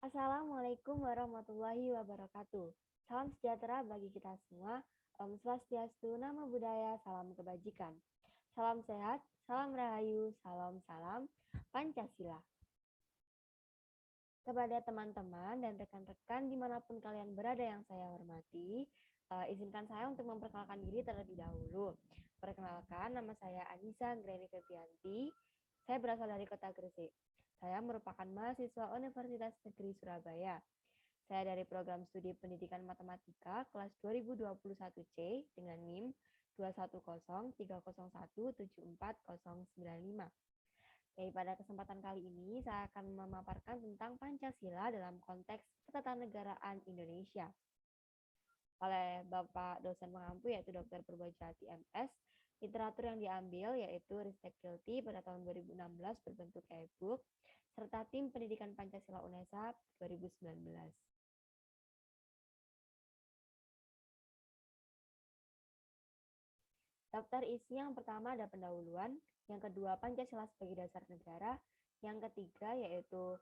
Assalamualaikum warahmatullahi wabarakatuh. Salam sejahtera bagi kita semua. Om Swastiastu, Namo Buddhaya, salam kebajikan. Salam sehat, salam rahayu, salam Pancasila. Kepada teman-teman dan rekan-rekan dimanapun kalian berada yang saya hormati, izinkan saya untuk memperkenalkan diri terlebih dahulu. Perkenalkan, nama saya Anissa Greni Febrianti. Saya berasal dari Kota Gresik. Saya merupakan mahasiswa Universitas Negeri Surabaya. Saya dari program studi pendidikan matematika kelas 2021C dengan NIM 21030174095. Jadi pada kesempatan kali ini saya akan memaparkan tentang Pancasila dalam konteks ketatanegaraan Indonesia oleh Bapak dosen pengampu yaitu Dr. Purbojati MS. Literatur yang diambil yaitu Ristek Kilty pada tahun 2016 berbentuk e-book serta tim pendidikan Pancasila UNESA 2019. Daftar isi yang pertama ada pendahuluan, yang kedua Pancasila sebagai dasar negara, yang ketiga yaitu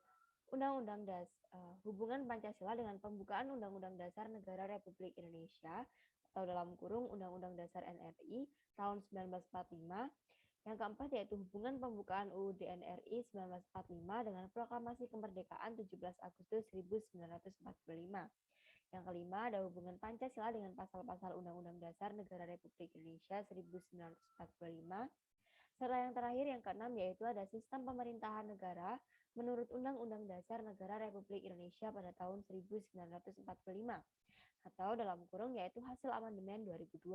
hubungan Pancasila dengan pembukaan Undang-Undang Dasar Negara Republik Indonesia atau dalam kurung Undang-Undang Dasar NRI tahun 1945. Yang keempat yaitu hubungan pembukaan UUD NRI 1945 dengan Proklamasi Kemerdekaan 17 Agustus 1945. Yang kelima, ada hubungan Pancasila dengan pasal-pasal Undang-Undang Dasar Negara Republik Indonesia 1945. Serta yang terakhir, yang keenam, yaitu ada sistem pemerintahan negara menurut Undang-Undang Dasar Negara Republik Indonesia pada tahun 1945 atau dalam kurung yaitu hasil amandemen 2002.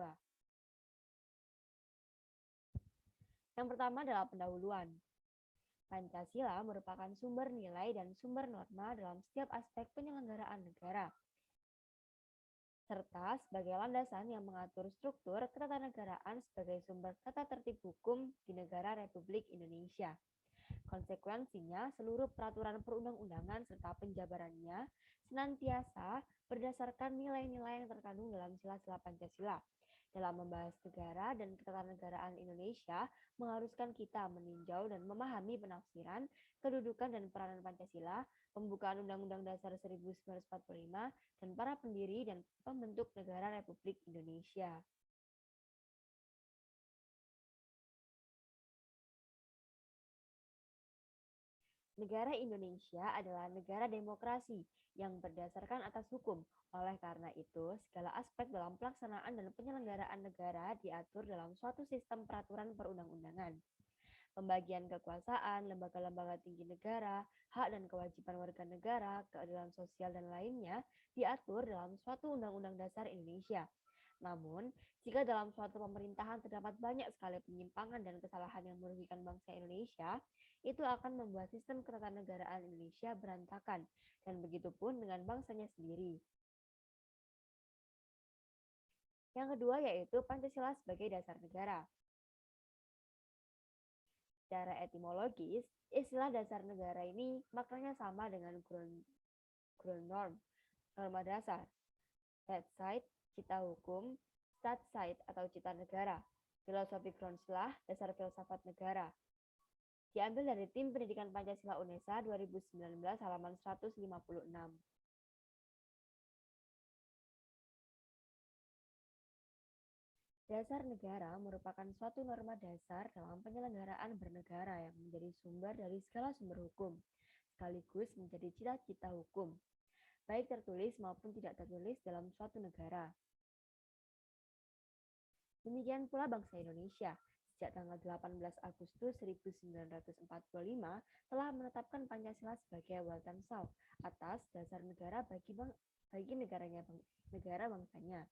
Yang pertama adalah pendahuluan. Pancasila merupakan sumber nilai dan sumber norma dalam setiap aspek penyelenggaraan negara, serta sebagai landasan yang mengatur struktur ketatanegaraan sebagai sumber tata tertib hukum di negara Republik Indonesia. Konsekuensinya, seluruh peraturan perundang-undangan serta penjabarannya senantiasa berdasarkan nilai-nilai yang terkandung dalam sila-sila Pancasila. Dalam membahas negara dan ketatanegaraan Indonesia, mengharuskan kita meninjau dan memahami penafsiran, kedudukan dan peranan Pancasila, pembukaan Undang-Undang Dasar 1945, dan para pendiri dan pembentuk negara Republik Indonesia. Negara Indonesia adalah negara demokrasi yang berdasarkan atas hukum. Oleh karena itu, segala aspek dalam pelaksanaan dan penyelenggaraan negara diatur dalam suatu sistem peraturan perundang-undangan. Pembagian kekuasaan, lembaga-lembaga tinggi negara, hak dan kewajiban warga negara, keadilan sosial, dan lainnya diatur dalam suatu Undang-Undang Dasar Indonesia. Namun, jika dalam suatu pemerintahan terdapat banyak sekali penyimpangan dan kesalahan yang merugikan bangsa Indonesia, itu akan membuat sistem ketatanegaraan Indonesia berantakan, dan begitu pun dengan bangsanya sendiri. Yang kedua yaitu Pancasila sebagai dasar negara. Secara etimologis, istilah dasar negara ini maknanya sama dengan Grundnorm, norma dasar, Rechtsstaat, cita hukum, Staatsrecht atau cita negara, filosofi Grundgesetz, dasar filsafat negara. Diambil dari tim pendidikan Pancasila UNESA 2019 halaman 156. Dasar negara merupakan suatu norma dasar dalam penyelenggaraan bernegara yang menjadi sumber dari segala sumber hukum, sekaligus menjadi cita-cita hukum, baik tertulis maupun tidak tertulis dalam suatu negara. Demikian pula bangsa Indonesia, sejak tanggal 18 Agustus 1945 telah menetapkan Pancasila sebagai Weltanschauung atas dasar negara bagi negara bangsanya.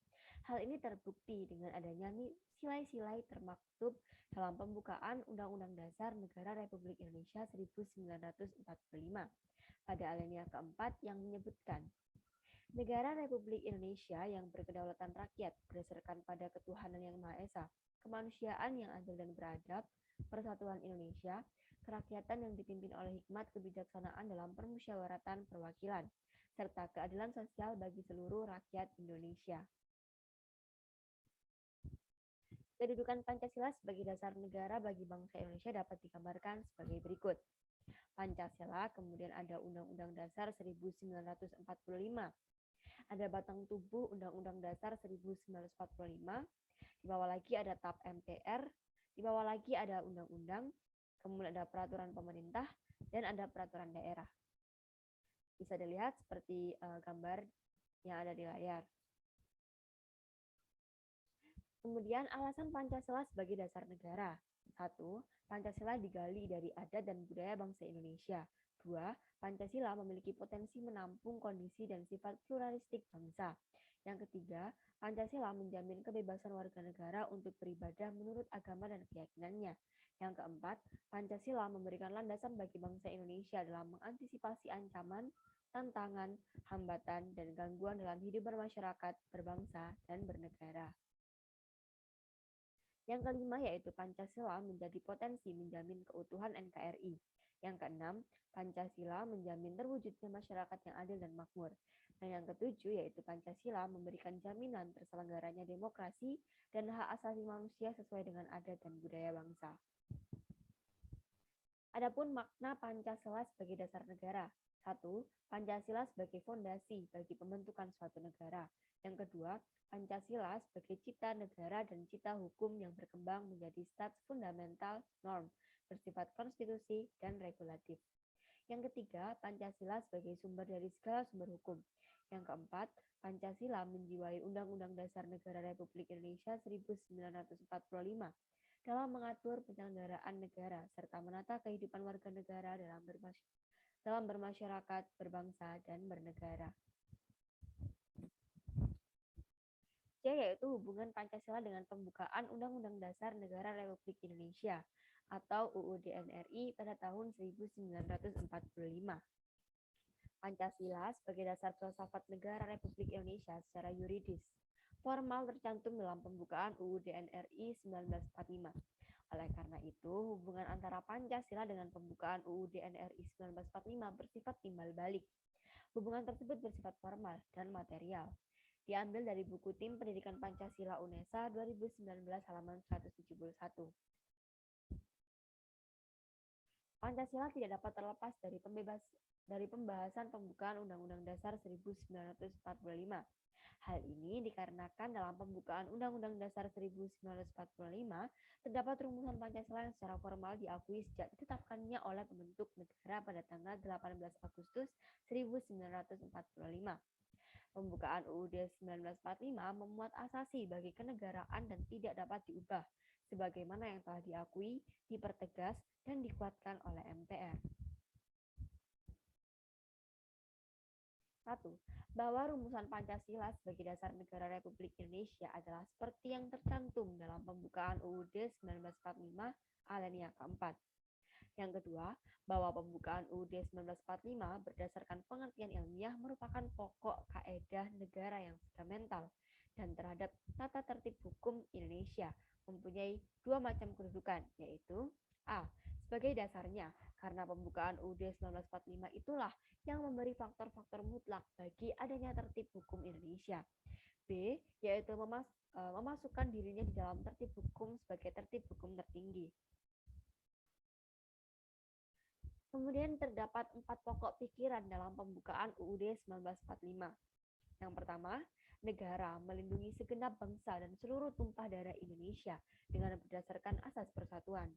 Hal ini terbukti dengan adanya silai-silai termaktub dalam pembukaan Undang-Undang Dasar Negara Republik Indonesia 1945 pada alinea keempat yang menyebutkan negara Republik Indonesia yang berkedaulatan rakyat berdasarkan pada ketuhanan yang Maha Esa, kemanusiaan yang adil dan beradab, persatuan Indonesia, kerakyatan yang dipimpin oleh hikmat kebijaksanaan dalam permusyawaratan perwakilan, serta keadilan sosial bagi seluruh rakyat Indonesia. Kedudukan Pancasila sebagai dasar negara bagi bangsa Indonesia dapat digambarkan sebagai berikut. Pancasila, kemudian ada Undang-Undang Dasar 1945, ada batang tubuh Undang-Undang Dasar 1945, di bawah lagi ada TAP MPR, di bawah lagi ada undang-undang, kemudian ada peraturan pemerintah, dan ada peraturan daerah. Bisa dilihat seperti gambar yang ada di layar. Kemudian alasan Pancasila sebagai dasar negara. 1. Pancasila digali dari adat dan budaya bangsa Indonesia. 2. Pancasila memiliki potensi menampung kondisi dan sifat pluralistik bangsa. Yang ketiga, Pancasila menjamin kebebasan warga negara untuk beribadah menurut agama dan keyakinannya. Yang keempat, Pancasila memberikan landasan bagi bangsa Indonesia dalam mengantisipasi ancaman, tantangan, hambatan, dan gangguan dalam hidup bermasyarakat, berbangsa, dan bernegara. Yang kelima yaitu Pancasila menjadi potensi menjamin keutuhan NKRI. Yang keenam, Pancasila menjamin terwujudnya masyarakat yang adil dan makmur. Dan yang ketujuh yaitu Pancasila memberikan jaminan terselenggaranya demokrasi dan hak asasi manusia sesuai dengan adat dan budaya bangsa. Adapun makna Pancasila sebagai dasar negara. 1. Pancasila sebagai fondasi bagi pembentukan suatu negara. Yang kedua, Pancasila sebagai cipta negara dan cipta hukum yang berkembang menjadi stats fundamental norm, bersifat konstitusi dan regulatif. Yang ketiga, Pancasila sebagai sumber dari segala sumber hukum. Yang keempat, Pancasila menjiwai Undang-Undang Dasar Negara Republik Indonesia 1945 dalam mengatur penyelenggaraan negara serta menata kehidupan warga negara dalam bermasyarakat, berbangsa, dan bernegara. C yaitu hubungan Pancasila dengan pembukaan Undang-Undang Dasar Negara Republik Indonesia atau UUD NRI pada tahun 1945. Pancasila sebagai dasar filsafat negara Republik Indonesia secara yuridis formal tercantum dalam pembukaan UUD NRI 1945. Oleh karena itu, hubungan antara Pancasila dengan pembukaan UUD NRI 1945 bersifat timbal balik. Hubungan tersebut bersifat formal dan material. Diambil dari buku Tim Pendidikan Pancasila UNESA 2019 halaman 171. Pancasila tidak dapat terlepas dari pembahasan pembukaan Undang-Undang Dasar 1945. Hal ini dikarenakan dalam pembukaan Undang-Undang Dasar 1945 terdapat rumusan Pancasila yang secara formal diakui sejak ditetapkannya oleh pembentuk negara pada tanggal 18 Agustus 1945. Pembukaan UUD 1945 memuat asasi bagi kenegaraan dan tidak dapat diubah, sebagaimana yang telah diakui, dipertegas, dan dikuatkan oleh MPR. 1. Bahwa rumusan Pancasila sebagai dasar negara Republik Indonesia adalah seperti yang tercantum dalam pembukaan UUD 1945 alinea keempat. Yang kedua, bahwa pembukaan UUD 1945 berdasarkan pengertian ilmiah merupakan pokok kaedah negara yang fundamental dan terhadap tata tertib hukum Indonesia mempunyai dua macam kedudukan, yaitu A. Sebagai dasarnya, karena pembukaan UUD 1945 itulah yang memberi faktor-faktor mutlak bagi adanya tertib hukum Indonesia. B. Yaitu memasukkan dirinya di dalam tertib hukum sebagai tertib hukum tertinggi. Kemudian terdapat 4 pokok pikiran dalam pembukaan UUD 1945. Yang pertama, negara melindungi segenap bangsa dan seluruh tumpah darah Indonesia dengan berdasarkan asas persatuan.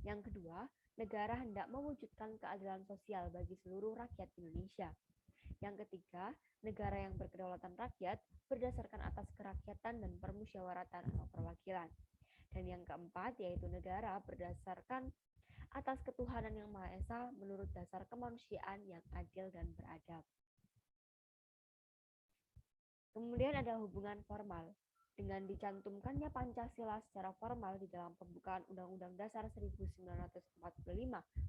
Yang kedua, negara hendak mewujudkan keadilan sosial bagi seluruh rakyat Indonesia. Yang ketiga, negara yang berkedaulatan rakyat berdasarkan atas kerakyatan dan permusyawaratan atau perwakilan. Dan yang keempat, yaitu negara berdasarkan atas ketuhanan yang Maha Esa menurut dasar kemanusiaan yang adil dan beradab. Kemudian ada hubungan formal. Dengan dicantumkannya Pancasila secara formal di dalam pembukaan Undang-Undang Dasar 1945,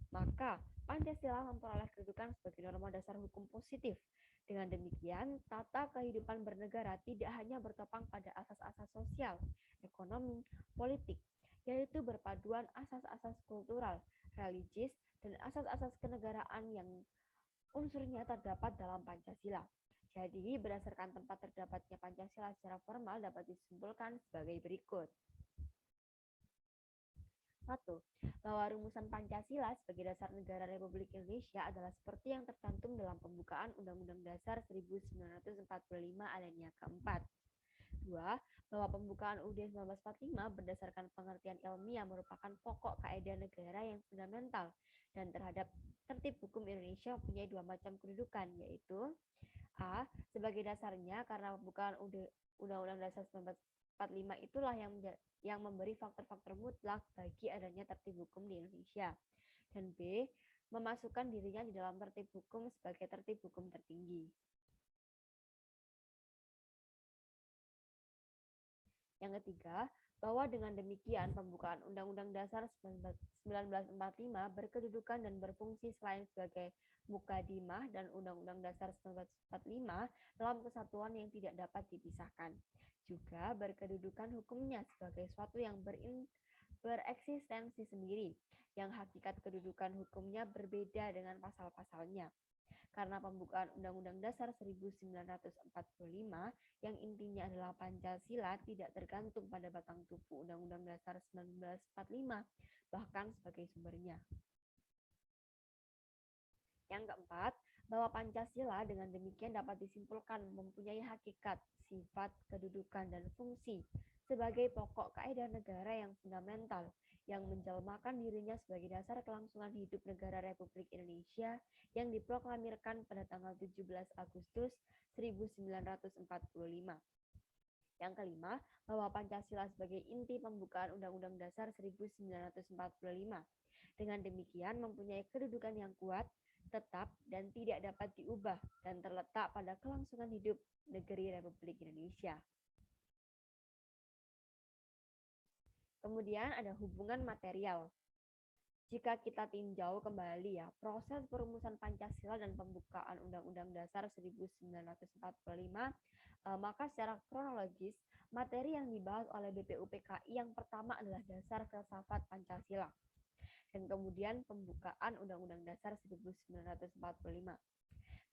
maka Pancasila memperoleh kedudukan sebagai norma dasar hukum positif. Dengan demikian, tata kehidupan bernegara tidak hanya bertopang pada asas-asas sosial, ekonomi, politik, yaitu berpaduan asas-asas kultural, religius, dan asas-asas kenegaraan yang unsurnya terdapat dalam Pancasila. Jadi, berdasarkan tempat terdapatnya Pancasila secara formal dapat disimpulkan sebagai berikut. 1. Bahwa rumusan Pancasila sebagai dasar negara Republik Indonesia adalah seperti yang tercantum dalam pembukaan Undang-Undang Dasar 1945 alinea keempat. 2. Bahwa pembukaan UUD 1945 berdasarkan pengertian ilmiah merupakan pokok kaidah negara yang fundamental dan terhadap tertib hukum Indonesia mempunyai dua macam kedudukan, yaitu A. Sebagai dasarnya karena pembukaan Undang-Undang Dasar 1945 itulah yang memberi faktor-faktor mutlak bagi adanya tertib hukum di Indonesia. Dan B. Memasukkan dirinya di dalam tertib hukum sebagai tertib hukum tertinggi. Yang ketiga, bahwa dengan demikian pembukaan Undang-Undang Dasar 1945 berkedudukan dan berfungsi selain sebagai mukadimah dan Undang-Undang Dasar 1945 dalam kesatuan yang tidak dapat dipisahkan. Juga berkedudukan hukumnya sebagai suatu yang bereksistensi sendiri, yang hakikat kedudukan hukumnya berbeda dengan pasal-pasalnya. Karena pembukaan Undang-Undang Dasar 1945 yang intinya adalah Pancasila tidak tergantung pada batang tubuh Undang-Undang Dasar 1945, bahkan sebagai sumbernya. Yang keempat, bahwa Pancasila dengan demikian dapat disimpulkan mempunyai hakikat, sifat, kedudukan, dan fungsi sebagai pokok kaidah negara yang fundamental, yang menjelmakan dirinya sebagai dasar kelangsungan hidup negara Republik Indonesia yang diproklamirkan pada tanggal 17 Agustus 1945. Yang kelima, bahwa Pancasila sebagai inti pembukaan Undang-Undang Dasar 1945. Dengan demikian mempunyai kedudukan yang kuat, tetap, dan tidak dapat diubah, dan terletak pada kelangsungan hidup negeri Republik Indonesia. Kemudian ada hubungan material. Jika kita tinjau kembali ya, proses perumusan Pancasila dan pembukaan Undang-Undang Dasar 1945, maka secara kronologis, materi yang dibahas oleh BPUPKI yang pertama adalah dasar filsafat Pancasila. Dan kemudian pembukaan Undang-Undang Dasar 1945.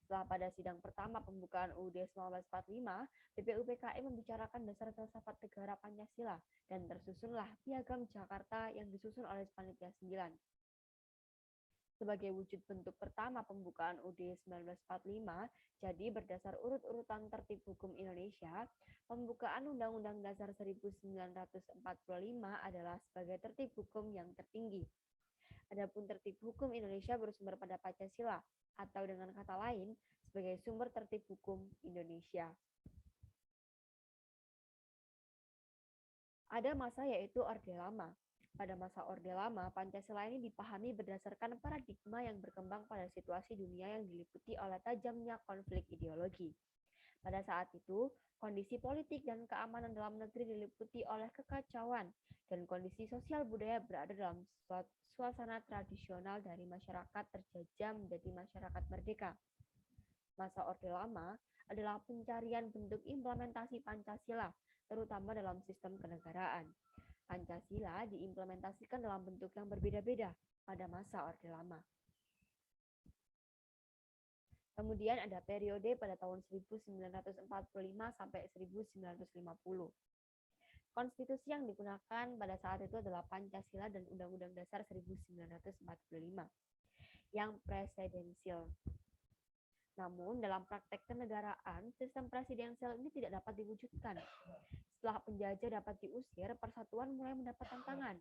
Setelah pada sidang pertama pembukaan UUD 1945, BPUPKI membicarakan dasar filsafat negara Pancasila dan tersusunlah Piagam Jakarta yang disusun oleh Panitia 9. Sebagai wujud bentuk pertama pembukaan UUD 1945, jadi berdasar urut-urutan tertib hukum Indonesia, pembukaan Undang-Undang Dasar 1945 adalah sebagai tertib hukum yang tertinggi. Adapun tertib hukum Indonesia bersumber pada Pancasila, atau dengan kata lain, sebagai sumber tertib hukum Indonesia. Ada masa yaitu Orde Lama. Pada masa Orde Lama, Pancasila ini dipahami berdasarkan paradigma yang berkembang pada situasi dunia yang diliputi oleh tajamnya konflik ideologi. Pada saat itu, kondisi politik dan keamanan dalam negeri diliputi oleh kekacauan, dan kondisi sosial budaya berada dalam suasana tradisional dari masyarakat terjajah menjadi masyarakat merdeka. Masa Orde Lama adalah pencarian bentuk implementasi Pancasila, terutama dalam sistem kenegaraan. Pancasila diimplementasikan dalam bentuk yang berbeda-beda pada masa Orde Lama. Kemudian ada periode pada tahun 1945 sampai 1950. Konstitusi yang digunakan pada saat itu adalah Pancasila dan Undang-Undang Dasar 1945 yang presidensial. Namun dalam praktek kenegaraan, sistem presidensial ini tidak dapat diwujudkan. Setelah penjajah dapat diusir, persatuan mulai mendapat tantangan.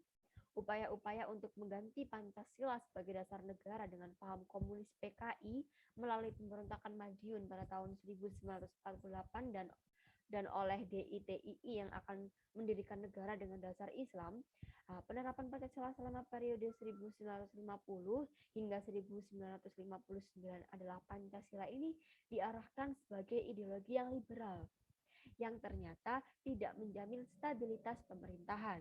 Upaya-upaya untuk mengganti Pancasila sebagai dasar negara dengan paham komunis PKI melalui pemberontakan Madiun pada tahun 1948 dan oleh DITII yang akan mendirikan negara dengan dasar Islam, penerapan Pancasila selama periode 1950 hingga 1959 adalah Pancasila ini diarahkan sebagai ideologi yang liberal, yang ternyata tidak menjamin stabilitas pemerintahan.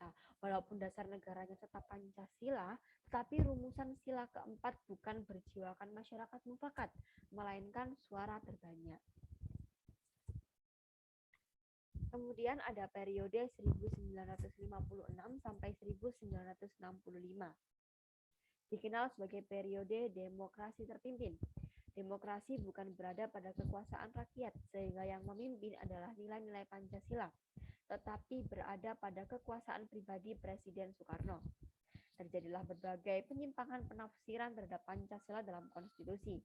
Nah, walaupun dasar negaranya tetap Pancasila, tetapi rumusan sila keempat bukan berjiwakan masyarakat mufakat, melainkan suara terbanyak. Kemudian ada periode 1956 sampai 1965. Dikenal sebagai periode demokrasi terpimpin. Demokrasi bukan berada pada kekuasaan rakyat, sehingga yang memimpin adalah nilai-nilai Pancasila, tetapi berada pada kekuasaan pribadi Presiden Soekarno. Terjadilah berbagai penyimpangan penafsiran terhadap Pancasila dalam konstitusi.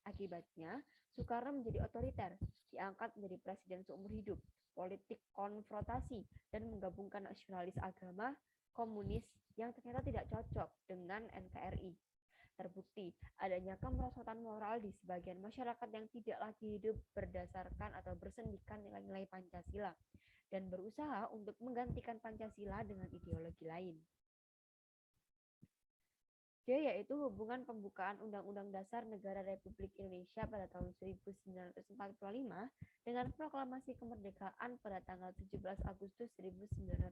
Akibatnya, Soekarno menjadi otoriter, diangkat menjadi presiden seumur hidup, politik konfrontasi, dan menggabungkan nasionalis agama, komunis yang ternyata tidak cocok dengan NKRI. Terbukti adanya kemerosotan moral di sebagian masyarakat yang tidak lagi hidup berdasarkan atau bersendikan nilai-nilai Pancasila dan berusaha untuk menggantikan Pancasila dengan ideologi lain. D yaitu hubungan pembukaan Undang-Undang Dasar Negara Republik Indonesia pada tahun 1945 dengan proklamasi kemerdekaan pada tanggal 17 Agustus 1945.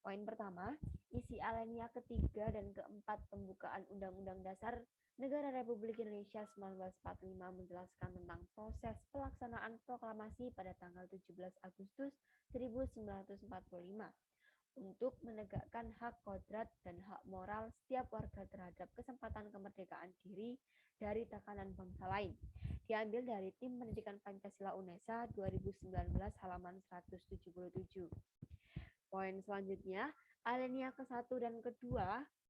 Poin pertama, isi alinea ketiga dan keempat pembukaan Undang-Undang Dasar Negara Republik Indonesia 1945 menjelaskan tentang proses pelaksanaan proklamasi pada tanggal 17 Agustus 1945 untuk menegakkan hak kodrat dan hak moral setiap warga terhadap kesempatan kemerdekaan diri dari tekanan bangsa lain. Diambil dari Tim Pendidikan Pancasila UNESA 2019 halaman 177. Poin selanjutnya, alinea ke-1 dan ke-2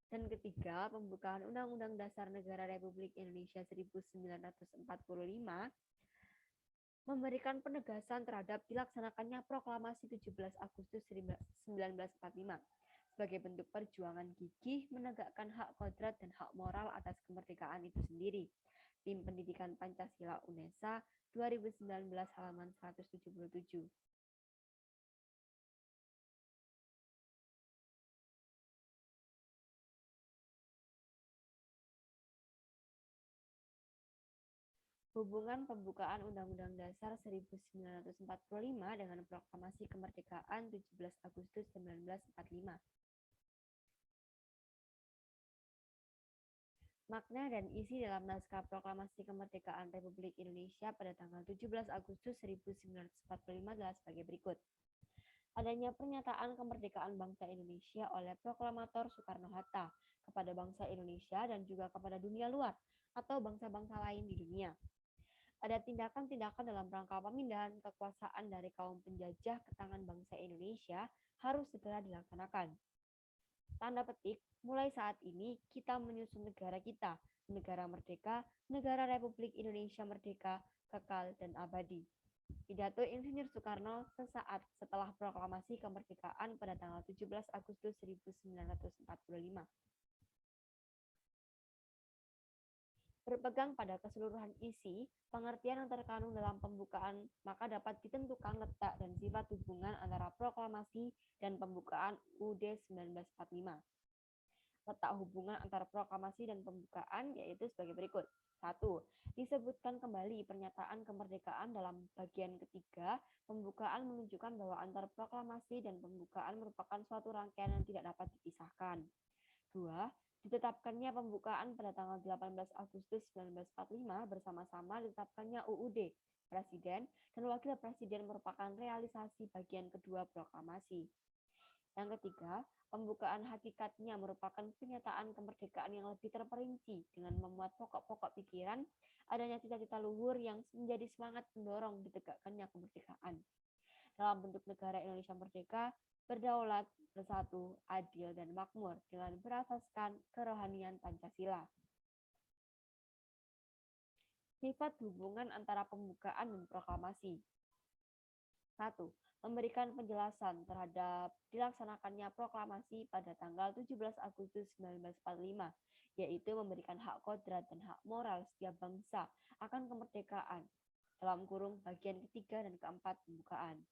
dan ke-3 pembukaan Undang-Undang Dasar Negara Republik Indonesia 1945 memberikan penegasan terhadap dilaksanakannya proklamasi 17 Agustus 1945 sebagai bentuk perjuangan gigih menegakkan hak kodrat dan hak moral atas kemerdekaan itu sendiri. Tim Pendidikan Pancasila UNESA 2019 halaman 177. Hubungan pembukaan Undang-Undang Dasar 1945 dengan proklamasi kemerdekaan 17 Agustus 1945. Makna dan isi dalam naskah proklamasi kemerdekaan Republik Indonesia pada tanggal 17 Agustus 1945 adalah sebagai berikut. Adanya pernyataan kemerdekaan bangsa Indonesia oleh proklamator Soekarno-Hatta kepada bangsa Indonesia dan juga kepada dunia luar atau bangsa-bangsa lain di dunia. Ada tindakan-tindakan dalam rangka pemindahan kekuasaan dari kaum penjajah ke tangan bangsa Indonesia harus segera dilaksanakan. Tanda petik, mulai saat ini kita menyusun negara kita, negara merdeka, negara Republik Indonesia merdeka, kekal dan abadi. Pidato Insinyur Soekarno sesaat setelah proklamasi kemerdekaan pada tanggal 17 Agustus 1945. Berpegang pada keseluruhan isi, pengertian yang terkandung dalam pembukaan, maka dapat ditentukan letak dan sifat hubungan antara proklamasi dan pembukaan UUD 1945. Letak hubungan antara proklamasi dan pembukaan yaitu sebagai berikut. 1. Disebutkan kembali pernyataan kemerdekaan dalam bagian ketiga, pembukaan menunjukkan bahwa antara proklamasi dan pembukaan merupakan suatu rangkaian yang tidak dapat dipisahkan. 2. Ditetapkannya pembukaan pada tanggal 18 Agustus 1945 bersama-sama ditetapkannya UUD, Presiden dan Wakil Presiden merupakan realisasi bagian kedua proklamasi. Yang ketiga, pembukaan hakikatnya merupakan pernyataan kemerdekaan yang lebih terperinci dengan memuat pokok-pokok pikiran, adanya cita-cita luhur yang menjadi semangat mendorong ditegakkannya kemerdekaan. Dalam bentuk negara Indonesia merdeka, berdaulat, bersatu, adil, dan makmur dengan berasaskan kerohanian Pancasila. Sifat hubungan antara pembukaan dan proklamasi. 1. Memberikan penjelasan terhadap dilaksanakannya proklamasi pada tanggal 17 Agustus 1945, yaitu memberikan hak kodrat dan hak moral setiap bangsa akan kemerdekaan, dalam kurung bagian ketiga dan keempat pembukaan.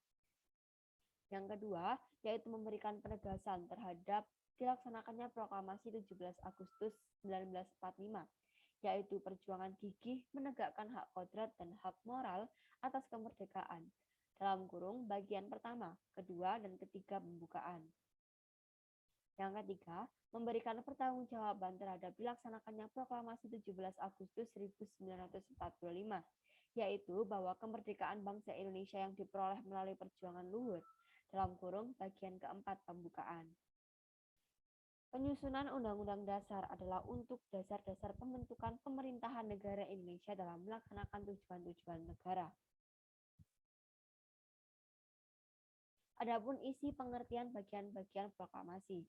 Yang kedua, yaitu memberikan penegasan terhadap dilaksanakannya proklamasi 17 Agustus 1945, yaitu perjuangan gigih menegakkan hak kodrat dan hak moral atas kemerdekaan, dalam kurung bagian pertama, kedua, dan ketiga pembukaan. Yang ketiga, memberikan pertanggungjawaban terhadap dilaksanakannya proklamasi 17 Agustus 1945, yaitu bahwa kemerdekaan bangsa Indonesia yang diperoleh melalui perjuangan luhur, dalam kurung bagian keempat pembukaan. Penyusunan Undang-Undang Dasar adalah untuk dasar-dasar pembentukan pemerintahan negara Indonesia dalam melaksanakan tujuan-tujuan negara. Adapun isi pengertian bagian-bagian proklamasi.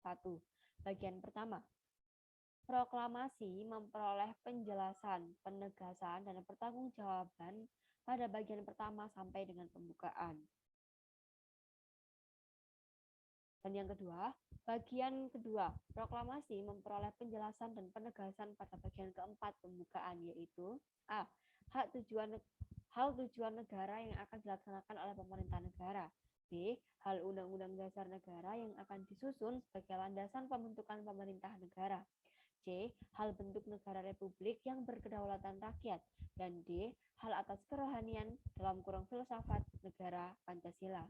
1. Bagian pertama. Proklamasi memperoleh penjelasan, penegasan, dan pertanggungjawaban pada bagian pertama sampai dengan pembukaan. Dan yang kedua, bagian kedua, proklamasi memperoleh penjelasan dan penegasan pada bagian keempat pembukaan, yaitu A. Hal tujuan negara yang akan dilaksanakan oleh pemerintah negara. B. Hal undang-undang dasar negara yang akan disusun sebagai landasan pembentukan pemerintah negara. C. Hal bentuk negara republik yang berkedaulatan rakyat. Dan D. Hal atas kerohanian dalam kurung filsafat negara Pancasila.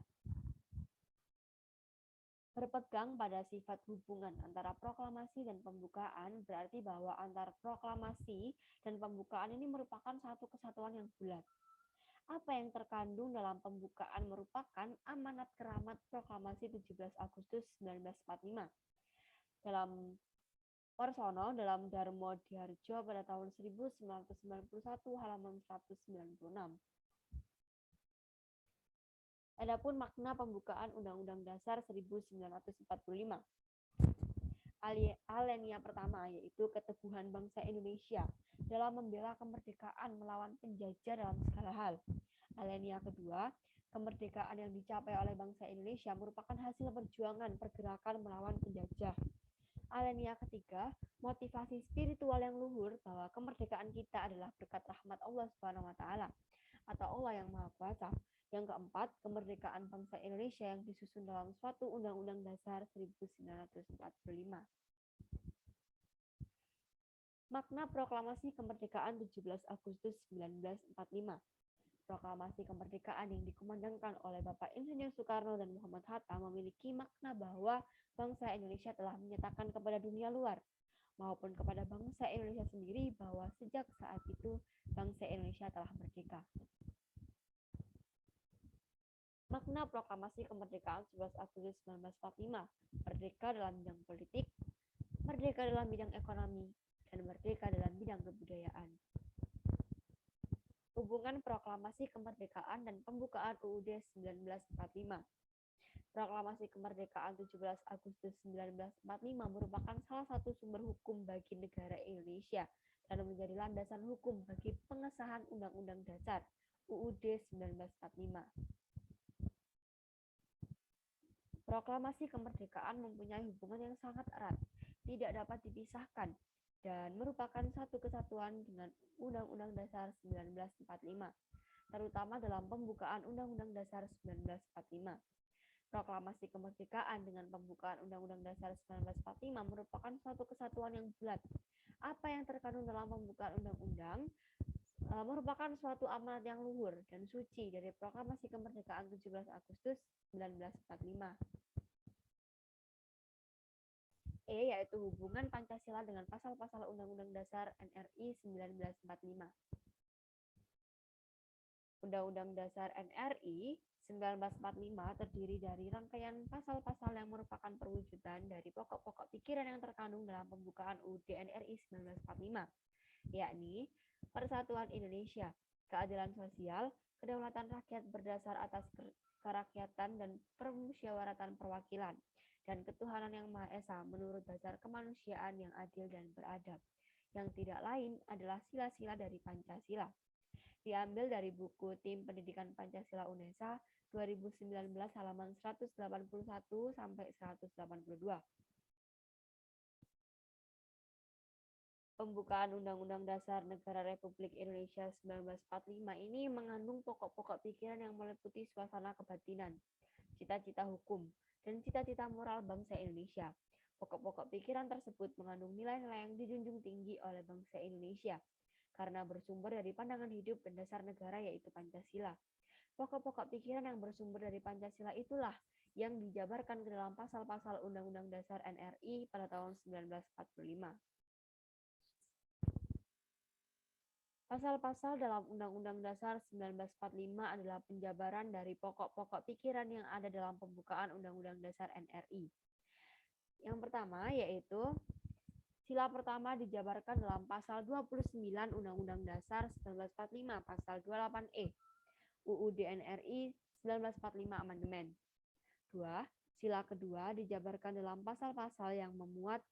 Berpegang pada sifat hubungan antara proklamasi dan pembukaan berarti bahwa antara proklamasi dan pembukaan ini merupakan satu kesatuan yang bulat. Apa yang terkandung dalam pembukaan merupakan amanat keramat proklamasi 17 Agustus 1945. Dalam Warsono dalam Darmo Diharjo pada tahun 1991 halaman 196. Adapun makna pembukaan Undang-Undang Dasar 1945. Alinea pertama yaitu keteguhan bangsa Indonesia dalam membela kemerdekaan melawan penjajah dalam segala hal. Alinea kedua, kemerdekaan yang dicapai oleh bangsa Indonesia merupakan hasil perjuangan pergerakan melawan penjajah. Alinea ketiga, motivasi spiritual yang luhur bahwa kemerdekaan kita adalah berkat rahmat Allah SWT atau Allah yang Maha Kuasa. Yang keempat, kemerdekaan bangsa Indonesia yang disusun dalam suatu Undang-Undang Dasar 1945. Makna Proklamasi Kemerdekaan 17 Agustus 1945. Proklamasi kemerdekaan yang dikumandangkan oleh Bapak Insinyur Soekarno dan Muhammad Hatta memiliki makna bahwa bangsa Indonesia telah menyatakan kepada dunia luar maupun kepada bangsa Indonesia sendiri bahwa sejak saat itu bangsa Indonesia telah merdeka. Makna Proklamasi Kemerdekaan 11 Agustus 1945, merdeka dalam bidang politik, merdeka dalam bidang ekonomi, dan merdeka dalam bidang kebudayaan. Hubungan Proklamasi Kemerdekaan dan pembukaan UUD 1945. Proklamasi Kemerdekaan 17 Agustus 1945 merupakan salah satu sumber hukum bagi negara Indonesia dan menjadi landasan hukum bagi pengesahan Undang-Undang Dasar UUD 1945. Proklamasi kemerdekaan mempunyai hubungan yang sangat erat, tidak dapat dipisahkan, dan merupakan satu kesatuan dengan Undang-Undang Dasar 1945, terutama dalam pembukaan Undang-Undang Dasar 1945. Proklamasi kemerdekaan dengan pembukaan Undang-Undang Dasar 1945 merupakan suatu kesatuan yang bulat. Apa yang terkandung dalam pembukaan undang-undang merupakan suatu amanat yang luhur dan suci dari Proklamasi Kemerdekaan 17 Agustus 1945. Yaitu hubungan Pancasila dengan pasal-pasal Undang-Undang Dasar NRI 1945. Undang-Undang Dasar NRI 1945 terdiri dari rangkaian pasal-pasal yang merupakan perwujudan dari pokok-pokok pikiran yang terkandung dalam pembukaan UUD NRI 1945, yakni Persatuan Indonesia, keadilan sosial, kedaulatan rakyat berdasar atas kerakyatan dan permusyawaratan perwakilan, dan ketuhanan yang Maha Esa menurut dasar kemanusiaan yang adil dan beradab, yang tidak lain adalah sila-sila dari Pancasila. Diambil dari buku Tim Pendidikan Pancasila UNESA 2019 halaman 181 sampai 182. Pembukaan Undang-Undang Dasar Negara Republik Indonesia 1945 ini mengandung pokok-pokok pikiran yang meliputi suasana kebatinan, cita-cita hukum, dan cita-cita moral bangsa Indonesia. Pokok-pokok pikiran tersebut mengandung nilai-nilai yang dijunjung tinggi oleh bangsa Indonesia karena bersumber dari pandangan hidup dan dasar negara yaitu Pancasila. Pokok-pokok pikiran yang bersumber dari Pancasila itulah yang dijabarkan ke dalam pasal-pasal Undang-Undang Dasar NRI pada tahun 1945. Pasal-pasal dalam Undang-Undang Dasar 1945 adalah penjabaran dari pokok-pokok pikiran yang ada dalam pembukaan Undang-Undang Dasar NRI. Yang pertama yaitu sila pertama dijabarkan dalam pasal 29 Undang-Undang Dasar 1945 pasal 28E. UUD NRI 1945 Amandemen. 2. Sila kedua dijabarkan dalam pasal-pasal yang memuat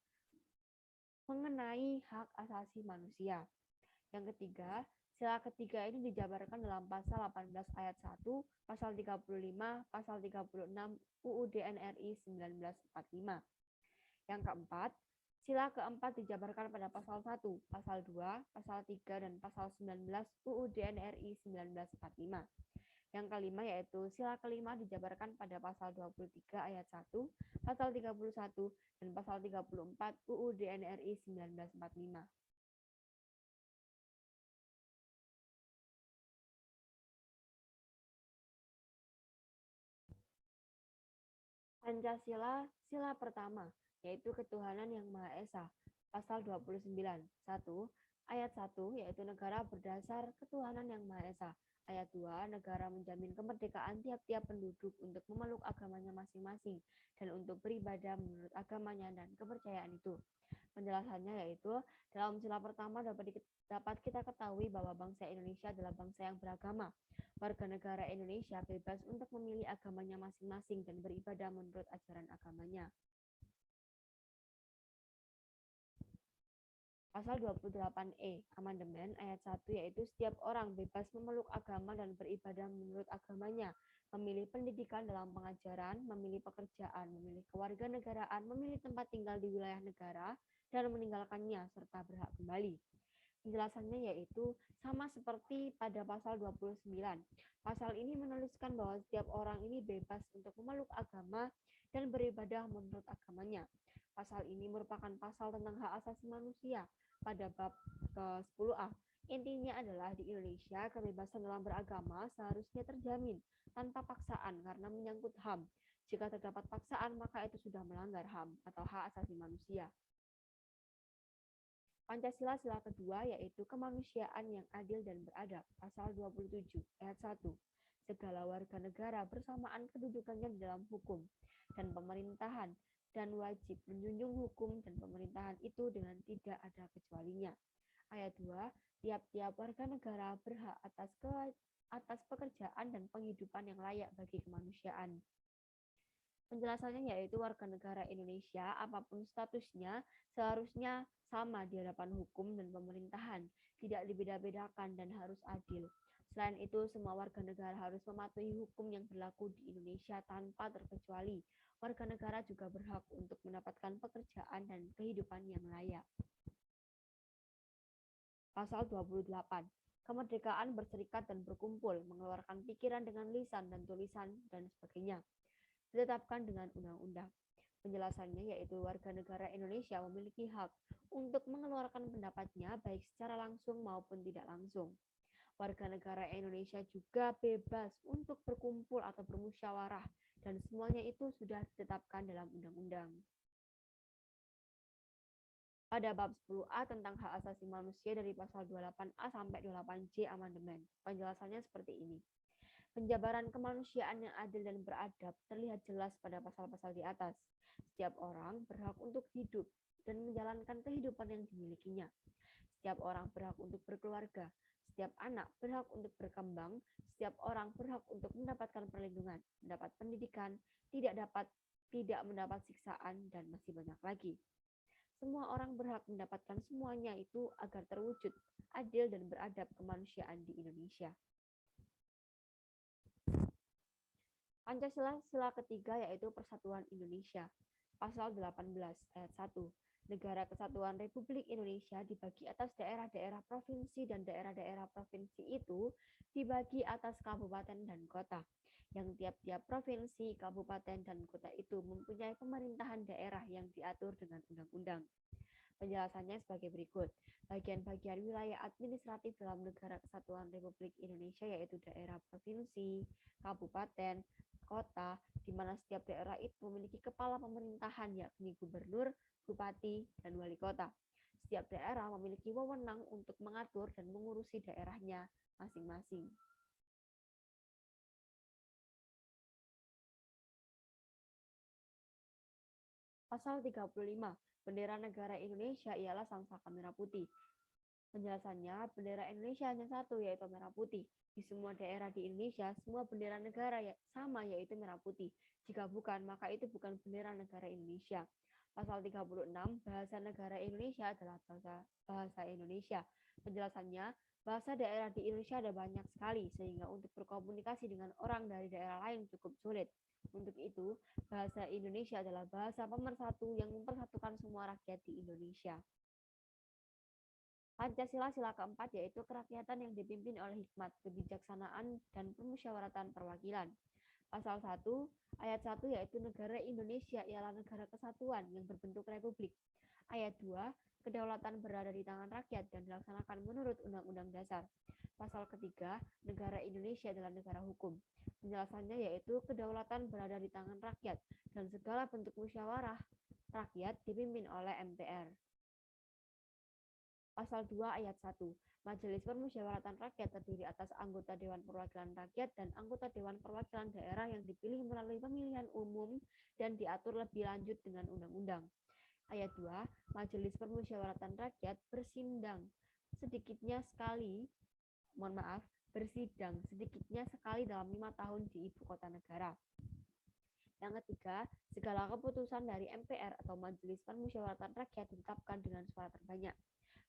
mengenai hak asasi manusia. Yang ketiga, sila ketiga ini dijabarkan dalam pasal 18 ayat 1, pasal 35, pasal 36 UUD NRI 1945. Yang keempat, sila keempat dijabarkan pada pasal 1, pasal 2, pasal 3, dan pasal 19 UUD NRI 1945. Yang kelima yaitu sila kelima dijabarkan pada pasal 23 ayat 1, pasal 31, dan pasal 34 UUD NRI 1945. Pancasila, sila pertama, yaitu ketuhanan yang Maha Esa. Pasal 29, 1, ayat 1, yaitu negara berdasar ketuhanan yang Maha Esa. Ayat 2, negara menjamin kemerdekaan tiap-tiap penduduk untuk memeluk agamanya masing-masing dan untuk beribadah menurut agamanya dan kepercayaan itu. Penjelasannya yaitu, dalam sila pertama dapat kita ketahui bahwa bangsa Indonesia adalah bangsa yang beragama. Warga negara Indonesia bebas untuk memilih agamanya masing-masing dan beribadah menurut ajaran agamanya. Pasal 28E, Amandemen ayat 1, yaitu setiap orang bebas memeluk agama dan beribadah menurut agamanya, memilih pendidikan dalam pengajaran, memilih pekerjaan, memilih kewarganegaraan, memilih tempat tinggal di wilayah negara, dan meninggalkannya, serta berhak kembali. Penjelasannya yaitu sama seperti pada pasal 29. Pasal ini menuliskan bahwa setiap orang ini bebas untuk memeluk agama dan beribadah menurut agamanya. Pasal ini merupakan pasal tentang hak asasi manusia pada bab ke-10A. Intinya adalah di Indonesia kebebasan dalam beragama seharusnya terjamin tanpa paksaan karena menyangkut HAM. Jika terdapat paksaan maka itu sudah melanggar HAM atau hak asasi manusia. Pancasila sila kedua yaitu kemanusiaan yang adil dan beradab. Pasal 27 ayat 1. Segala warga negara bersamaan kedudukannya di dalam hukum dan pemerintahan dan wajib menjunjung hukum dan pemerintahan itu dengan tidak ada kecualinya. Ayat 2. Tiap-tiap warga negara berhak atas pekerjaan dan penghidupan yang layak bagi kemanusiaan. Penjelasannya yaitu warga negara Indonesia apapun statusnya seharusnya sama di hadapan hukum dan pemerintahan, tidak dibeda-bedakan dan harus adil. Selain itu, semua warga negara harus mematuhi hukum yang berlaku di Indonesia tanpa terkecuali. Warga negara juga berhak untuk mendapatkan pekerjaan dan kehidupan yang layak. Pasal 28. Kemerdekaan berserikat dan berkumpul, mengeluarkan pikiran dengan lisan dan tulisan, dan sebagainya. Ditetapkan dengan undang-undang. Penjelasannya yaitu warga negara Indonesia memiliki hak untuk mengeluarkan pendapatnya baik secara langsung maupun tidak langsung. Warga negara Indonesia juga bebas untuk berkumpul atau bermusyawarah dan semuanya itu sudah ditetapkan dalam undang-undang. Pada bab 10A tentang hak asasi manusia dari pasal 28A sampai 28C Amandemen. Penjelasannya seperti ini. Penjabaran kemanusiaan yang adil dan beradab terlihat jelas pada pasal-pasal di atas. Setiap orang berhak untuk hidup dan menjalankan kehidupan yang dimilikinya. Setiap orang berhak untuk berkeluarga. Setiap anak berhak untuk berkembang. Setiap orang berhak untuk mendapatkan perlindungan, mendapat pendidikan, tidak mendapat siksaan, dan masih banyak lagi. Semua orang berhak mendapatkan semuanya itu agar terwujud adil dan beradab kemanusiaan di Indonesia. Pancasila sila ketiga yaitu Persatuan Indonesia. Pasal 18 ayat 1. Negara Kesatuan Republik Indonesia dibagi atas daerah-daerah provinsi dan daerah-daerah provinsi itu dibagi atas kabupaten dan kota. Yang tiap-tiap provinsi, kabupaten, dan kota itu mempunyai pemerintahan daerah yang diatur dengan undang-undang. Penjelasannya sebagai berikut. Bagian-bagian wilayah administratif dalam Negara Kesatuan Republik Indonesia yaitu daerah provinsi, kabupaten, kota, di mana setiap daerah itu memiliki kepala pemerintahan yakni gubernur, bupati, dan wali kota. Setiap daerah memiliki wewenang untuk mengatur dan mengurusi daerahnya masing-masing. Pasal 35. Bendera negara Indonesia ialah sang saka merah putih. Penjelasannya, bendera Indonesia hanya satu, yaitu merah putih. Di semua daerah di Indonesia, semua bendera negara sama, yaitu merah putih. Jika bukan, maka itu bukan bendera negara Indonesia. Pasal 36, bahasa negara Indonesia adalah bahasa Indonesia. Penjelasannya, bahasa daerah di Indonesia ada banyak sekali, sehingga untuk berkomunikasi dengan orang dari daerah lain cukup sulit. Untuk itu, bahasa Indonesia adalah bahasa pemersatu yang mempersatukan semua rakyat di Indonesia. Pancasila sila keempat yaitu kerakyatan yang dipimpin oleh hikmat, kebijaksanaan, dan permusyawaratan perwakilan. Pasal 1, ayat 1 yaitu negara Indonesia ialah negara kesatuan yang berbentuk republik. Ayat 2, kedaulatan berada di tangan rakyat dan dilaksanakan menurut Undang-Undang Dasar. Pasal ketiga, negara Indonesia adalah negara hukum. Penjelasannya yaitu kedaulatan berada di tangan rakyat dan segala bentuk musyawarah rakyat dipimpin oleh MPR. Pasal 2 ayat 1. Majelis Permusyawaratan Rakyat terdiri atas anggota Dewan Perwakilan Rakyat dan anggota Dewan Perwakilan Daerah yang dipilih melalui pemilihan umum dan diatur lebih lanjut dengan undang-undang. Ayat 2. Majelis Permusyawaratan Rakyat bersidang sedikitnya sekali dalam 5 tahun di ibu kota negara. Yang ketiga, segala keputusan dari MPR atau Majelis Permusyawaratan Rakyat ditetapkan dengan suara terbanyak.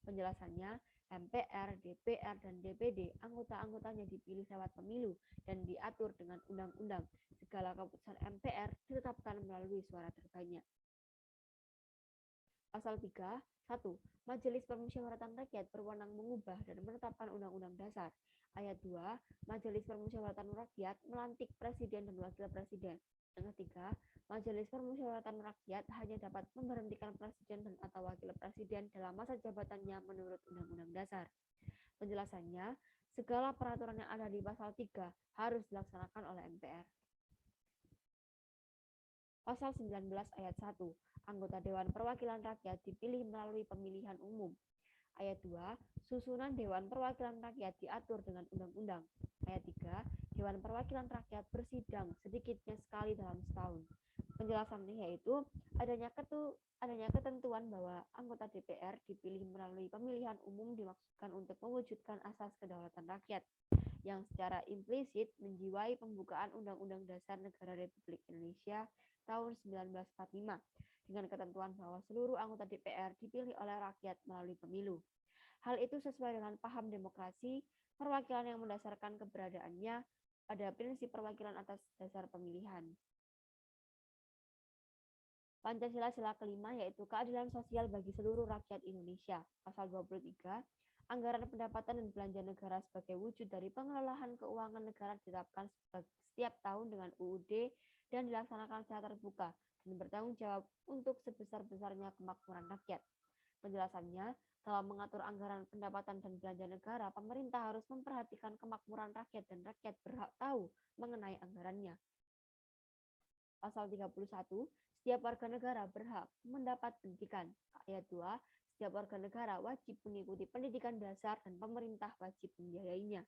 Penjelasannya, MPR, DPR, dan DPD anggota-anggotanya dipilih lewat pemilu dan diatur dengan undang-undang. Segala keputusan MPR ditetapkan melalui suara terbanyak. Pasal 3, 1. Majelis Permusyawaratan Rakyat berwenang mengubah dan menetapkan Undang-Undang Dasar. Ayat 2, Majelis Permusyawaratan Rakyat melantik Presiden dan Wakil Presiden. Yang ketiga, Majelis Permusyawaratan Rakyat hanya dapat memberhentikan Presiden dan atau Wakil Presiden dalam masa jabatannya menurut Undang-Undang Dasar. Penjelasannya, segala peraturan yang ada di pasal 3 harus dilaksanakan oleh MPR. Pasal 19 ayat 1, anggota Dewan Perwakilan Rakyat dipilih melalui pemilihan umum. Ayat 2, susunan Dewan Perwakilan Rakyat diatur dengan undang-undang. Ayat 3, Dewan Perwakilan Rakyat bersidang sedikitnya sekali dalam setahun. Penjelasannya yaitu adanya ketentuan bahwa anggota DPR dipilih melalui pemilihan umum dimaksudkan untuk mewujudkan asas kedaulatan rakyat yang secara implisit menjiwai pembukaan Undang-Undang Dasar Negara Republik Indonesia tahun 1945 dengan ketentuan bahwa seluruh anggota DPR dipilih oleh rakyat melalui pemilu. Hal itu sesuai dengan paham demokrasi, perwakilan yang mendasarkan keberadaannya pada prinsip perwakilan atas dasar pemilihan. Pancasila sila kelima yaitu keadilan sosial bagi seluruh rakyat Indonesia. Pasal 23, anggaran pendapatan dan belanja negara sebagai wujud dari pengelolaan keuangan negara ditetapkan setiap tahun dengan UUD dan dilaksanakan secara terbuka dan bertanggung jawab untuk sebesar-besarnya kemakmuran rakyat. Penjelasannya, dalam mengatur anggaran pendapatan dan belanja negara, pemerintah harus memperhatikan kemakmuran rakyat dan rakyat berhak tahu mengenai anggarannya. Pasal 31, setiap warga negara berhak mendapat pendidikan. Ayat 2, setiap warga negara wajib mengikuti pendidikan dasar dan pemerintah wajib membiayainya.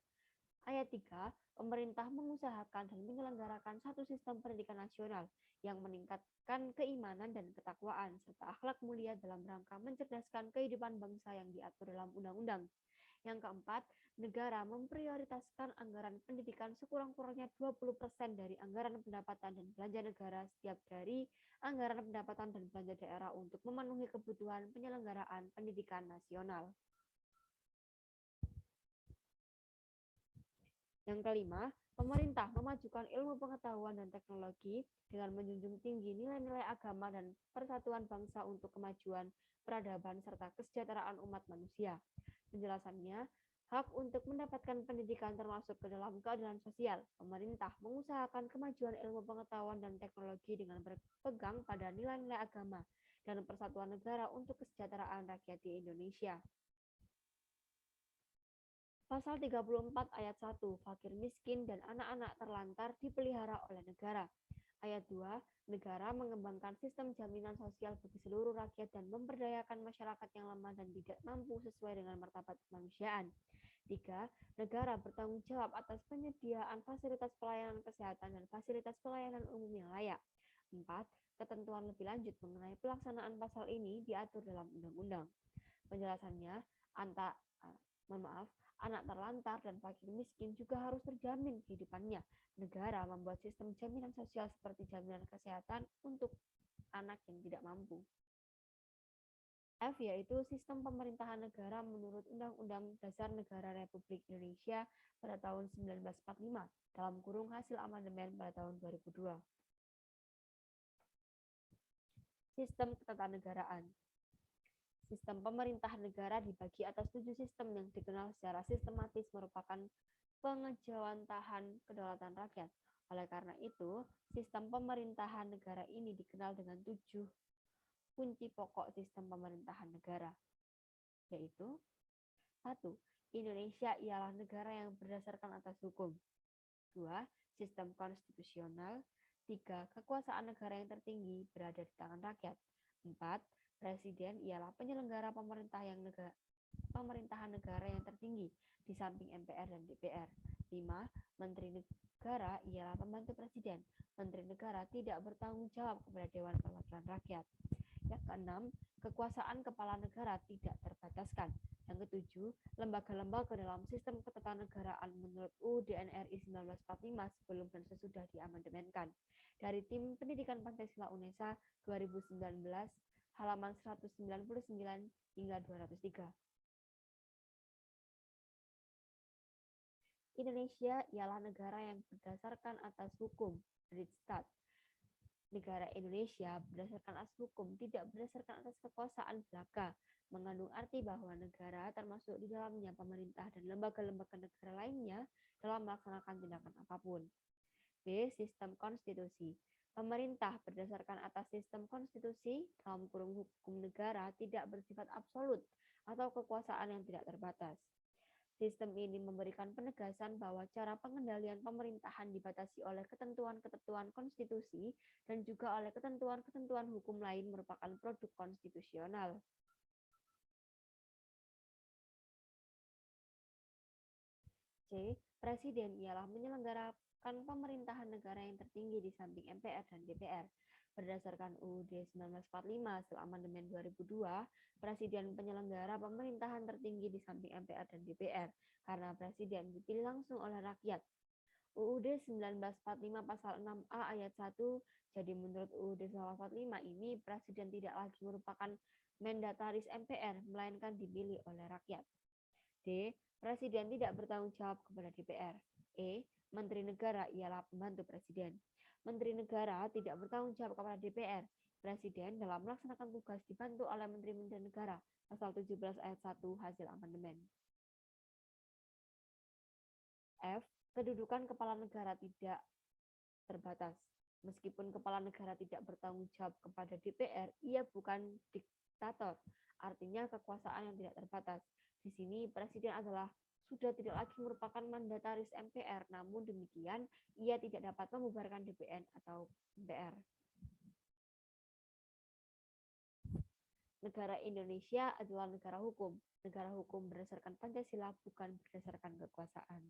Ayat 3, pemerintah mengusahakan dan menyelenggarakan satu sistem pendidikan nasional yang meningkatkan keimanan dan ketakwaan serta akhlak mulia dalam rangka mencerdaskan kehidupan bangsa yang diatur dalam undang-undang. Yang keempat, negara memprioritaskan anggaran pendidikan sekurang-kurangnya 20% dari anggaran pendapatan dan belanja negara setiap dari anggaran pendapatan dan belanja daerah untuk memenuhi kebutuhan penyelenggaraan pendidikan nasional. Yang kelima, pemerintah memajukan ilmu pengetahuan dan teknologi dengan menjunjung tinggi nilai-nilai agama dan persatuan bangsa untuk kemajuan, peradaban, serta kesejahteraan umat manusia. Penjelasannya, hak untuk mendapatkan pendidikan termasuk ke dalam keadilan sosial. Pemerintah mengusahakan kemajuan ilmu pengetahuan dan teknologi dengan berpegang pada nilai-nilai agama dan persatuan negara untuk kesejahteraan rakyat di Indonesia. Pasal 34 ayat 1, fakir miskin dan anak-anak terlantar dipelihara oleh negara. Ayat 2, negara mengembangkan sistem jaminan sosial bagi seluruh rakyat dan memberdayakan masyarakat yang lemah dan tidak mampu sesuai dengan martabat kemanusiaan. 3, negara bertanggung jawab atas penyediaan fasilitas pelayanan kesehatan dan fasilitas pelayanan umum yang layak. 4, ketentuan lebih lanjut mengenai pelaksanaan pasal ini diatur dalam undang-undang. Penjelasannya, anta, anak terlantar dan fakir miskin juga harus terjamin kehidupannya. Negara membuat sistem jaminan sosial seperti jaminan kesehatan untuk anak yang tidak mampu. F yaitu sistem pemerintahan negara menurut Undang-Undang Dasar Negara Republik Indonesia pada tahun 1945 dalam kurung hasil amandemen pada tahun 2002. Sistem ketatanegaraan. Sistem pemerintahan negara dibagi atas 7 sistem yang dikenal secara sistematis merupakan pengejawantahan kedaulatan rakyat. Oleh karena itu, sistem pemerintahan negara ini dikenal dengan 7 kunci pokok sistem pemerintahan negara, yaitu 1. Indonesia ialah negara yang berdasarkan atas hukum. 2. Sistem konstitusional. 3. Kekuasaan negara yang tertinggi berada di tangan rakyat. 4. Presiden ialah penyelenggara pemerintahan negara yang tertinggi di samping MPR dan DPR. 5. Menteri negara ialah pembantu presiden. Menteri negara tidak bertanggung jawab kepada Dewan Perwakilan Rakyat. Yang keenam, kekuasaan kepala negara tidak terbataskan. Yang ketujuh, lembaga-lembaga dalam sistem ketatanegaraan menurut UUD NRI 1945 sebelum dan sesudah diamandemenkan. Dari Tim Pendidikan Pancasila UNESA 2019, halaman 199 hingga 203. Indonesia ialah negara yang berdasarkan atas hukum, Rechtsstaat. Negara Indonesia berdasarkan atas hukum, tidak berdasarkan atas kekuasaan belaka, mengandung arti bahwa negara termasuk di dalamnya pemerintah dan lembaga-lembaga negara lainnya dalam melaksanakan tindakan apapun. B. Sistem konstitusi. Pemerintah berdasarkan atas sistem konstitusi dalam kurung hukum negara tidak bersifat absolut atau kekuasaan yang tidak terbatas. Sistem ini memberikan penegasan bahwa cara pengendalian pemerintahan dibatasi oleh ketentuan-ketentuan konstitusi dan juga oleh ketentuan-ketentuan hukum lain merupakan produk konstitusional. C. Presiden ialah menyelenggarakan pemerintahan negara yang tertinggi di samping MPR dan DPR. Berdasarkan UUD 1945 hasil amandemen 2002, Presiden penyelenggara pemerintahan tertinggi di samping MPR dan DPR karena Presiden dipilih langsung oleh rakyat. UUD 1945 pasal 6A ayat 1, jadi menurut UUD 1945 ini Presiden tidak lagi merupakan mandataris MPR, melainkan dipilih oleh rakyat. D. Presiden tidak bertanggung jawab kepada DPR. E. Menteri negara ialah pembantu Presiden. Menteri negara tidak bertanggung jawab kepada DPR. Presiden dalam melaksanakan tugas dibantu oleh Menteri-Menteri Negara. Pasal 17 ayat 1 hasil amandemen. F. Kedudukan kepala negara tidak terbatas. Meskipun kepala negara tidak bertanggung jawab kepada DPR, ia bukan diktator. Artinya kekuasaan yang tidak terbatas. Di sini Presiden adalah sudah tidak lagi merupakan mandataris MPR, namun demikian ia tidak dapat membubarkan DPR atau MPR. Negara Indonesia adalah negara hukum. Negara hukum berdasarkan Pancasila, bukan berdasarkan kekuasaan.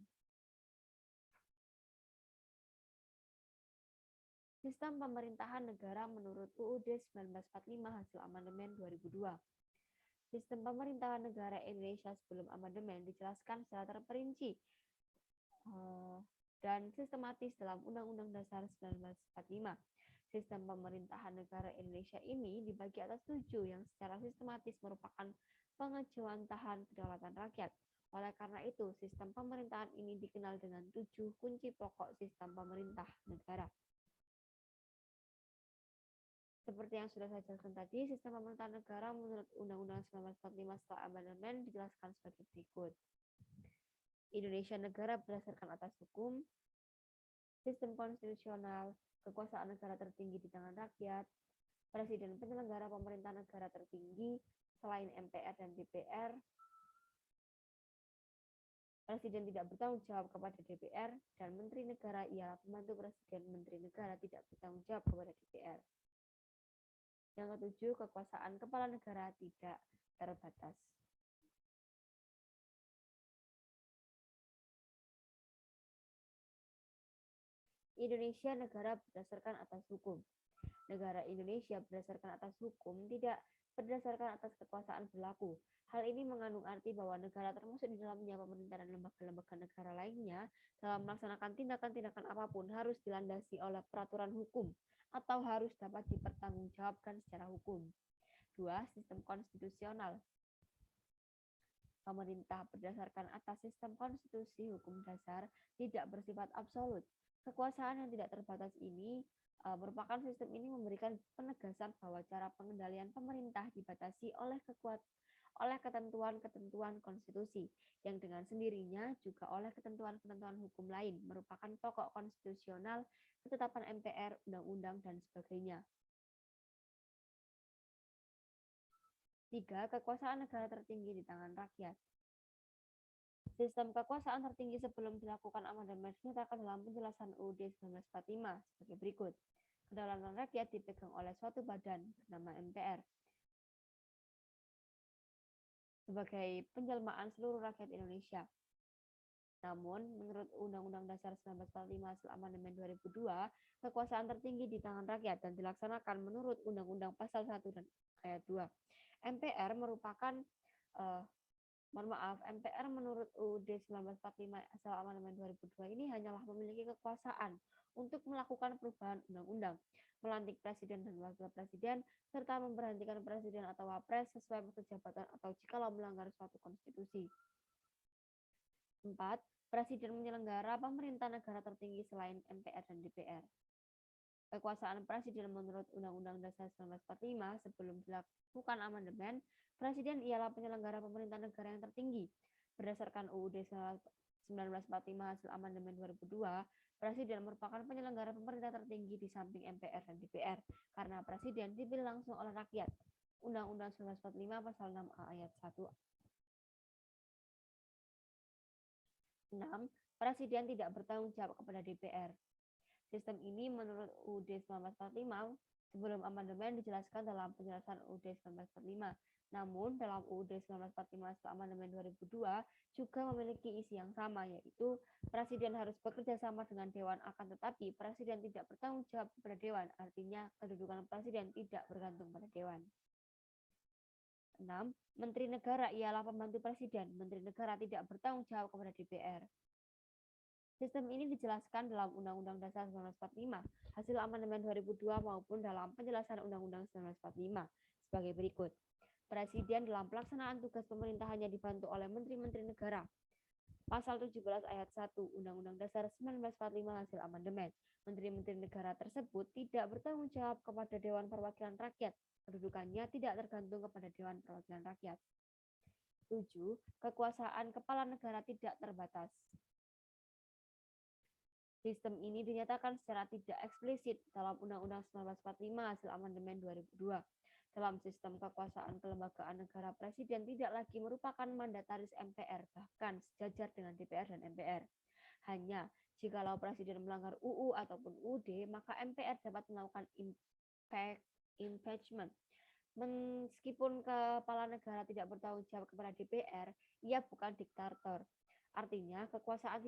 Sistem pemerintahan negara menurut UUD 1945 hasil amandemen 2002. Sistem pemerintahan negara Indonesia sebelum amandemen dijelaskan secara terperinci dan sistematis dalam Undang-Undang Dasar 1945. Sistem pemerintahan negara Indonesia ini dibagi atas 7 yang secara sistematis merupakan pengejawantahan kedaulatan rakyat. Oleh karena itu, sistem pemerintahan ini dikenal dengan 7 kunci pokok sistem pemerintah negara. Seperti yang sudah saya jelaskan tadi, sistem pemerintahan negara menurut Undang-Undang 1945 setelah amandemen dijelaskan sebagai berikut. Indonesia negara berdasarkan atas hukum, sistem konstitusional, kekuasaan negara tertinggi di tangan rakyat, Presiden penyelenggara pemerintah negara tertinggi selain MPR dan DPR, Presiden tidak bertanggung jawab kepada DPR, dan Menteri Negara ialah pembantu Presiden. Menteri Negara tidak bertanggung jawab kepada DPR. Yang ketujuh, kekuasaan kepala negara tidak terbatas. Indonesia negara berdasarkan atas hukum. Negara Indonesia berdasarkan atas hukum tidak berdasarkan atas kekuasaan berlaku. Hal ini mengandung arti bahwa negara termasuk di dalamnya pemerintah dan lembaga-lembaga negara lainnya dalam melaksanakan tindakan-tindakan apapun harus dilandasi oleh peraturan hukum atau harus dapat dipertanggungjawabkan secara hukum. 2. Sistem konstitusional. Pemerintah berdasarkan atas sistem konstitusi hukum dasar tidak bersifat absolut. Kekuasaan yang tidak terbatas ini merupakan sistem ini memberikan penegasan bahwa cara pengendalian pemerintah dibatasi oleh ketentuan-ketentuan konstitusi yang dengan sendirinya juga oleh ketentuan-ketentuan hukum lain merupakan pokok konstitusional, ketetapan MPR, undang-undang, dan sebagainya. 3. Kekuasaan negara tertinggi di tangan rakyat. Sistem kekuasaan tertinggi sebelum dilakukan amandemen dinyatakan dalam penjelasan UUD 1945 sebagai berikut. Kedaulatan rakyat dipegang oleh suatu badan bernama MPR sebagai penjelmaan seluruh rakyat Indonesia. Namun, menurut Undang-Undang Dasar 1945 hasil amandemen 2002, kekuasaan tertinggi di tangan rakyat dan dilaksanakan menurut Undang-Undang Pasal 1 dan Ayat 2. MPR merupakan MPR menurut UUD 1945 hasil amandemen 2002 ini hanyalah memiliki kekuasaan untuk melakukan perubahan undang-undang, melantik presiden dan wakil presiden, serta memberhentikan presiden atau wapres sesuai masa jabatan atau jikalau melanggar suatu konstitusi. 4. Presiden menyelenggara pemerintah negara tertinggi selain MPR dan DPR. Kekuasaan presiden menurut Undang-Undang Dasar 1945 sebelum dilakukan amandemen, presiden ialah penyelenggara pemerintah negara yang tertinggi. Berdasarkan UUD 1945 hasil amandemen 2002, presiden merupakan penyelenggara pemerintah tertinggi di samping MPR dan DPR karena presiden dipilih langsung oleh rakyat. Undang-Undang 1945 pasal 6A ayat 1. 6. Presiden tidak bertanggung jawab kepada DPR. Sistem ini menurut UUD 1945 sebelum amandemen dijelaskan dalam penjelasan UUD 1945. Namun dalam UUD 1945 setelah amandemen 2002 juga memiliki isi yang sama, yaitu presiden harus bekerja sama dengan dewan, akan tetapi presiden tidak bertanggung jawab kepada dewan, artinya kedudukan presiden tidak bergantung pada dewan. 6. Menteri negara ialah pembantu presiden. Menteri negara tidak bertanggung jawab kepada DPR. Sistem ini dijelaskan dalam Undang-Undang Dasar 1945, hasil amandemen 2002 maupun dalam penjelasan Undang-Undang 1945 sebagai berikut. Presiden dalam pelaksanaan tugas pemerintahannya dibantu oleh menteri-menteri negara. Pasal 17 ayat 1 Undang-Undang Dasar 1945 hasil amandemen. Menteri-menteri negara tersebut tidak bertanggung jawab kepada Dewan Perwakilan Rakyat. Kedudukannya tidak tergantung kepada Dewan Perwakilan Rakyat. 7. Kekuasaan kepala negara tidak terbatas. Sistem ini dinyatakan secara tidak eksplisit dalam Undang-Undang 1945 hasil amandemen 2002. Dalam sistem kekuasaan kelembagaan negara, presiden tidak lagi merupakan mandataris MPR, bahkan sejajar dengan DPR dan MPR. Hanya jikalau presiden melanggar UU ataupun UUD, maka MPR dapat melakukan impeachment. Meskipun kepala negara tidak bertanggung jawab kepada DPR, ia bukan diktator. Artinya, kekuasaan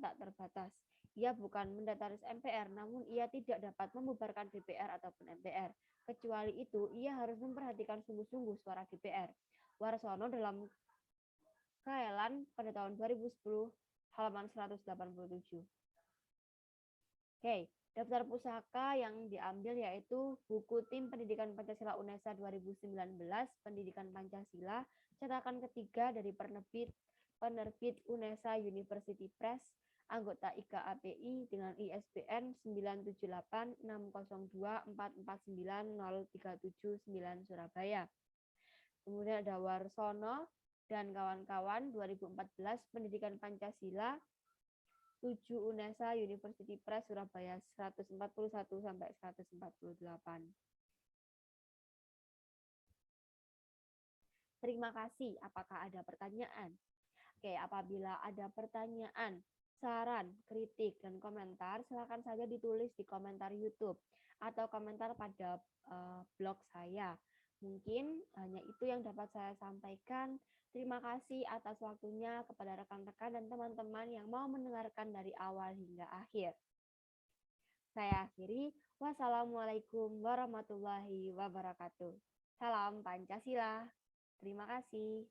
tak terbatas. Ia bukan mandataris MPR, namun ia tidak dapat membubarkan DPR ataupun MPR. Kecuali itu, ia harus memperhatikan sungguh-sungguh suara DPR. Warsono dalam Kaelan pada tahun 2010, halaman 187. Oke, daftar pusaka yang diambil yaitu buku Tim Pendidikan Pancasila UNESA 2019, Pendidikan Pancasila, cetakan ketiga dari penerbit UNESA University Press, anggota IKAPI dengan ISBN 9786024490379 Surabaya. Kemudian ada Warsono dan kawan-kawan 2014 Pendidikan Pancasila 7 UNESA University Press Surabaya 141 sampai 148. Terima kasih. Apakah ada pertanyaan? Oke, apabila ada pertanyaan, saran, kritik, dan komentar, silakan saja ditulis di komentar YouTube atau komentar pada blog saya. Mungkin hanya itu yang dapat saya sampaikan. Terima kasih atas waktunya kepada rekan-rekan dan teman-teman yang mau mendengarkan dari awal hingga akhir. Saya akhiri. Wassalamualaikum warahmatullahi wabarakatuh. Salam Pancasila. Terima kasih.